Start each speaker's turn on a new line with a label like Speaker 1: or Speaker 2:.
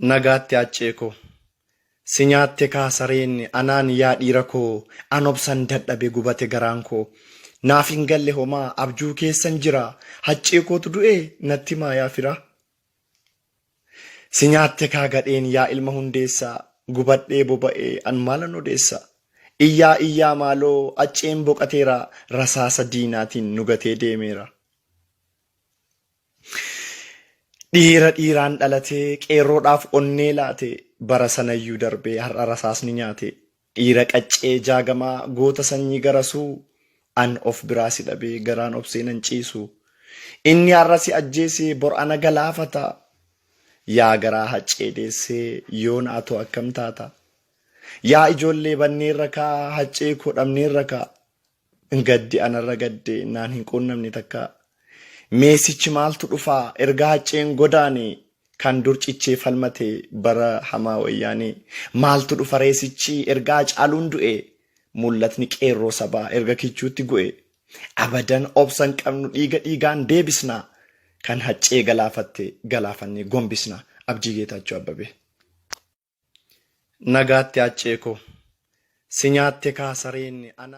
Speaker 1: Nagaatti haccee koo si nyaatte kaasareen anaan yaa dhiira koo an obsan dadhabe gubate garaan koo naaf hin galle homaa abjuu keessan jira haccee kootu du'e natti maayaa fira. Si nyaatte kaa gadheen yaa ilma hundeessaa gubadhee boba'ee an maalan odeessa iyyaa maaloo acceen boqateera rasaasa diinaatiin nugatee deemeera. Dhiira dhiiraan dhalatee qeerroodhaaf onnee laate bara sanayyuu darbee har'a rasaasni nyaate dhiira qaccee jaagamaa goota sanyii garasuu an of biraa si dhabee garaan obsee nan ciisu inni har'a si ajjeesee bor ana galaafata yaa garaa haccee deessee yoo naatoo akkam taata yaa ijoollee banneerra kaa haccee koo dhabneerra kaa gaddi anarra gadde naan hin quunnamne takka. Meesichi maaltu dhufaa ergaa hacceen godaane kan dur cichee falmate bara hamaa wayyaane maaltu dhufa reesichi ergaa caaluun du'e mul'atni qeerroo sabaa erga kichuutti gu'e abadan obsan qabnu dhiiga dhiigaan deebisna kan haccee galaafatte galaafannee gombisna. Abdii Geetaachoo Abbabee. Nagaatti haccee koo si nyaatte kaasareen ana